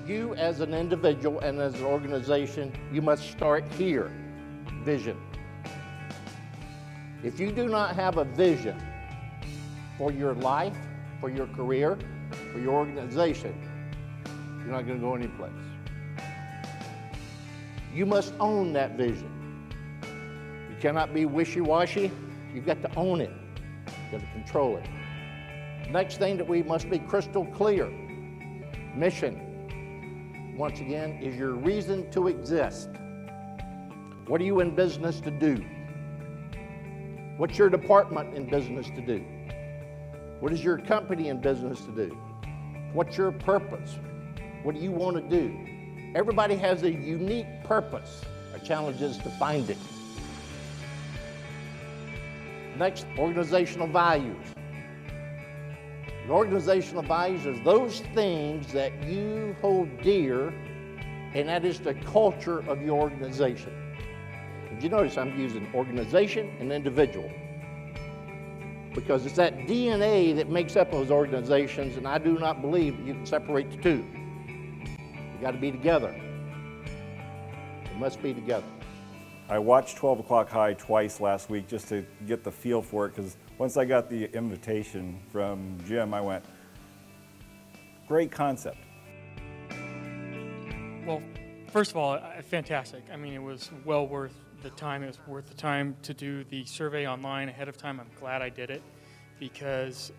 You as an individual and as an organization, you must start here, vision. If you do not have a vision for your life, for your career, for your organization, you're not going to go anyplace. You must own that vision. You cannot be wishy-washy. You've got to own it. You've got to control it. Next thing that we must be crystal clear. Mission, once again, is your reason to exist. What are you in business to do? What's your department in business to do? What is your company in business to do? What's your purpose? What do you want to do? Everybody has a unique purpose. Our challenge is to find it. Next, organizational values. The organizational values are those things that you hold dear, and that is the culture of your organization. Did you notice I'm using organization and individual? Because it's that DNA that makes up those organizations, and I do not believe that you can separate the two. You got to be together. You must be together. I watched 12 O'Clock High twice last week just to get the feel for it, because once I got the invitation from Jim, I went, great concept. Well, first of all, fantastic. I mean, it was well worth the time. It was worth the time to do the survey online ahead of time. I'm glad I did it, because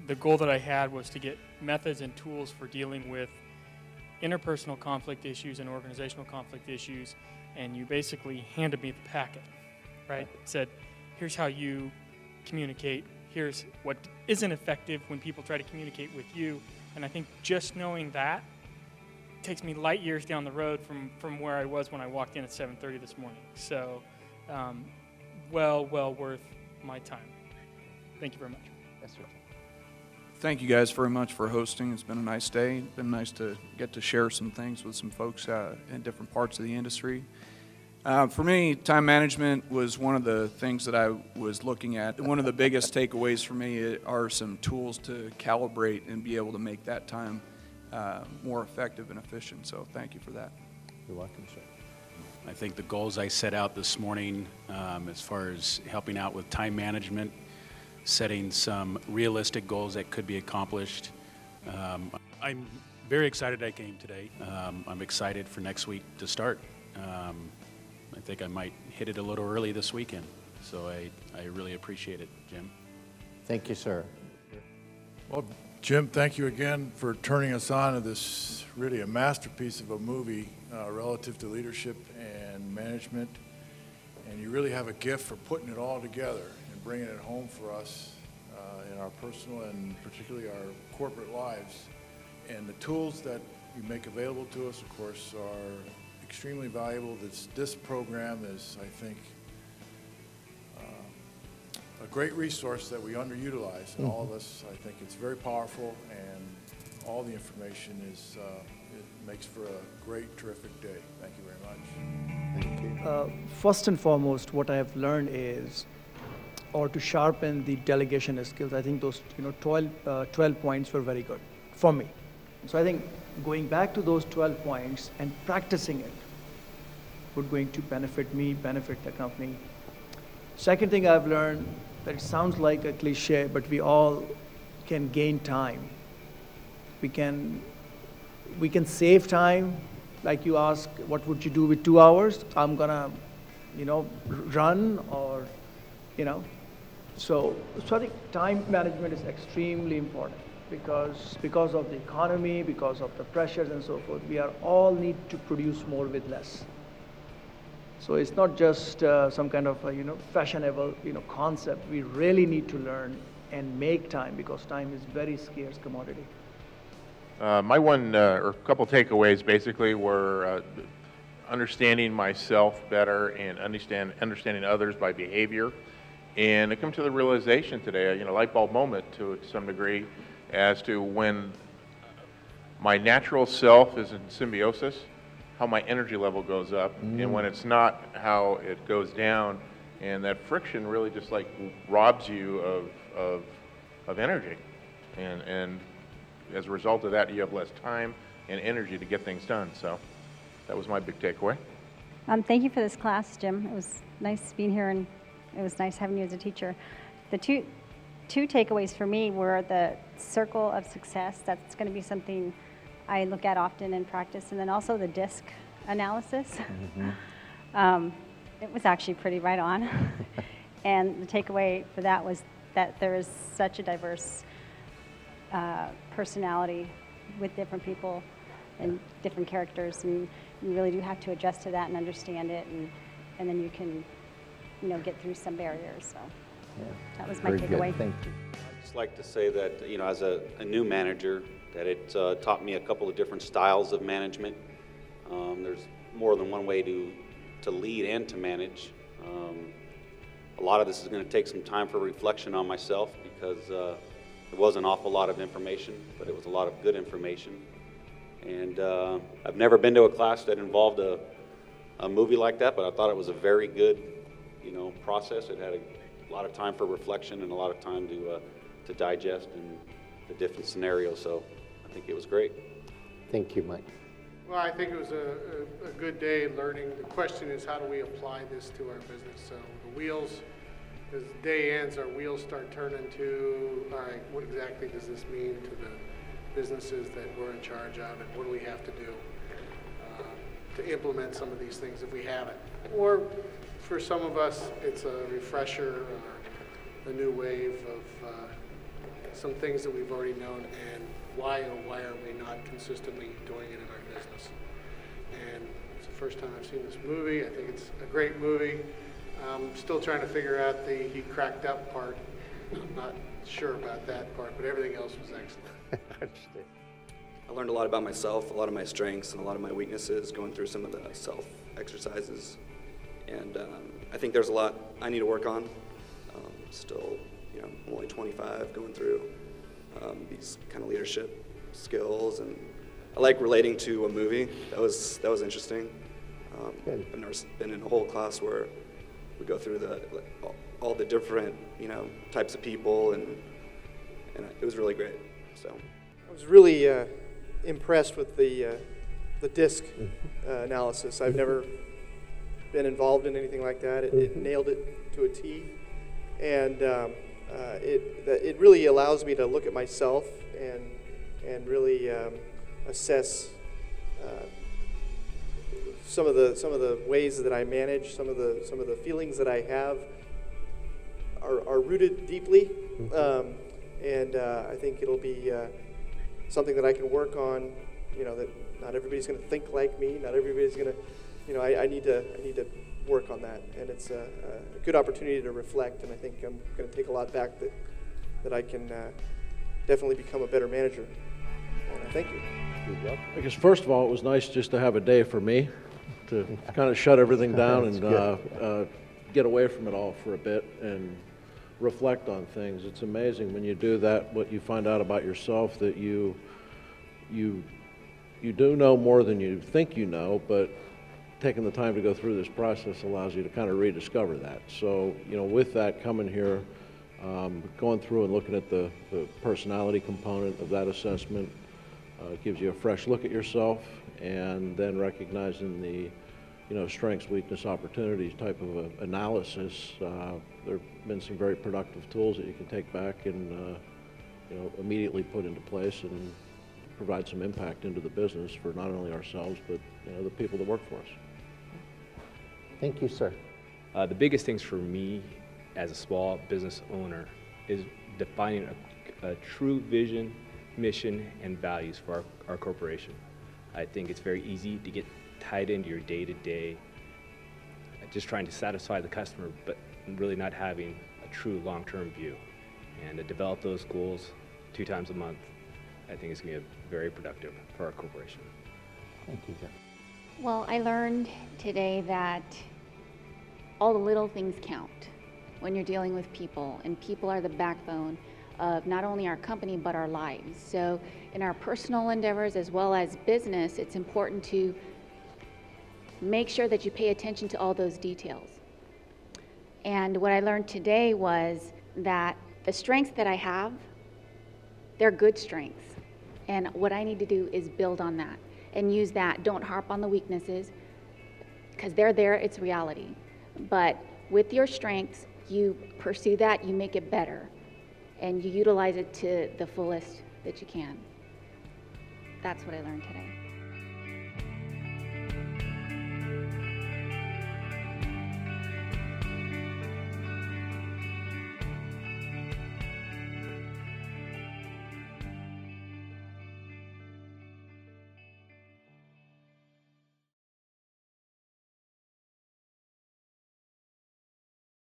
the goal that I had was to get methods and tools for dealing with interpersonal conflict issues and organizational conflict issues, and you basically handed me the packet, right? Said, here's how you communicate, here's what isn't effective when people try to communicate with you, and I think just knowing that takes me light years down the road from where I was when I walked in at 7:30 this morning. So, well worth my time. Thank you very much. Yes, sir. Thank you guys very much for hosting. It's been a nice day. It's been nice to get to share some things with some folks in different parts of the industry. For me, time management was one of the things that I was looking at. One of the biggest takeaways for me are some tools to calibrate and be able to make that time more effective and efficient. So thank you for that. You're welcome, sir. I think the goals I set out this morning as far as helping out with time management, setting some realistic goals that could be accomplished. I'm very excited I came today. I'm excited for next week to start. I think I might hit it a little early this weekend, so I really appreciate it, Jim. Thank you, sir. Well, Jim, thank you again for turning us on to this really a masterpiece of a movie relative to leadership and management. And you really have a gift for putting it all together and bringing it home for us in our personal and particularly our corporate lives. And the tools that you make available to us, of course, are extremely valuable. This program is, I think, a great resource that we underutilize, and all of us, I think it's very powerful, and all the information is, it makes for a great, terrific day. Thank you very much. Thank you. First and foremost, what I have learned is, or to sharpen the delegation skills, I think those 12 points were very good for me. So I think going back to those 12 points and practicing it would going to benefit me, benefit the company. Second thing I've learned, that it sounds like a cliche, but we all can gain time. We can save time. Like you ask, what would you do with 2 hours? I'm gonna, run or, So I think time management is extremely important because of the economy, because of the pressures and so forth. We are all need to produce more with less. So it's not just some kind of fashionable concept. We really need to learn and make time, because time is very scarce commodity. My one or a couple takeaways basically were understanding myself better and understanding others by behavior. And I come to the realization today, light bulb moment to some degree, as to when my natural self is in symbiosis, how my energy level goes up, and when it's not, how it goes down. And that friction really just like robs you of energy. And as a result of that, you have less time, and energy to get things done. So that was my big takeaway. Thank you for this class, Jim. It was nice being here, and it was nice having you as a teacher. The two takeaways for me were the circle of success. That's going to be something I look at often in practice, and then also the DISC analysis. It was actually pretty right on. And the takeaway for that was that there is such a diverse personality with different people and different characters, and you really do have to adjust to that and understand it, and then you can, get through some barriers. So that was my takeaway. Good. Thank you. I'd just like to say that, as a new manager, that it taught me a couple of different styles of management. There's more than one way to lead and to manage. A lot of this is going to take some time for reflection on myself, because it was an awful lot of information, but it was a lot of good information. And I've never been to a class that involved a movie like that, but I thought it was a very good, process. It had a lot of time for reflection and a lot of time to digest and the different scenarios. So I think it was great. Thank you, Mike. Well, I think it was a good day learning. The question is, how do we apply this to our business? So the wheels, as the day ends, our wheels start turning to, all right, what exactly does this mean to the businesses that we're in charge of, and what do we have to do to implement some of these things if we haven't? Or for some of us, it's a refresher or a new wave of some things that we've already known, and why are we not consistently doing it in our business? And it's the first time I've seen this movie. I think it's a great movie. I'm still trying to figure out the he cracked up part. I'm not sure about that part, but everything else was excellent. I learned a lot about myself, a lot of my strengths and a lot of my weaknesses going through some of the self-exercises. And I think there's a lot I need to work on. Still, I'm only 25, going through these kind of leadership skills, and I like relating to a movie. That was interesting. I've never been in a whole class where we go through all the different types of people, and it was really great. So I was really impressed with the DISC analysis. I've never been involved in anything like that. It nailed it to a T, and it really allows me to look at myself and really assess some of the ways that I manage, some of the feelings that I have are rooted deeply, and I think it'll be something that I can work on. That not everybody's going to think like me. Not everybody's going to. I need to work on that, and it's a good opportunity to reflect. And I think I'm going to take a lot back that I can definitely become a better manager. And thank you. I guess first of all, it was nice just to have a day for me to kind of shut everything down and get away from it all for a bit and reflect on things. It's amazing when you do that, what you find out about yourself, that you do know more than you think you know, but taking the time to go through this process allows you to kind of rediscover that. So, with that, coming here, going through and looking at the personality component of that assessment gives you a fresh look at yourself, and then recognizing the strengths, weakness, opportunities type of analysis. There have been some very productive tools that you can take back and immediately put into place and provide some impact into the business for not only ourselves but the people that work for us. Thank you, sir. The biggest things for me as a small business owner is defining a true vision, mission, and values for our corporation. I think it's very easy to get tied into your day-to-day, just trying to satisfy the customer, but really not having a true long-term view. And to develop those goals 2 times a month, I think is going to be very productive for our corporation. Thank you, Jeff. Well, I learned today that all the little things count when you're dealing with people, and people are the backbone of not only our company but our lives. So in our personal endeavors as well as business, it's important to make sure that you pay attention to all those details. And what I learned today was that the strengths that I have, they're good strengths. And what I need to do is build on that and use that. Don't harp on the weaknesses, because they're there, it's reality. But with your strengths, you pursue that, you make it better, and you utilize it to the fullest that you can. That's what I learned today.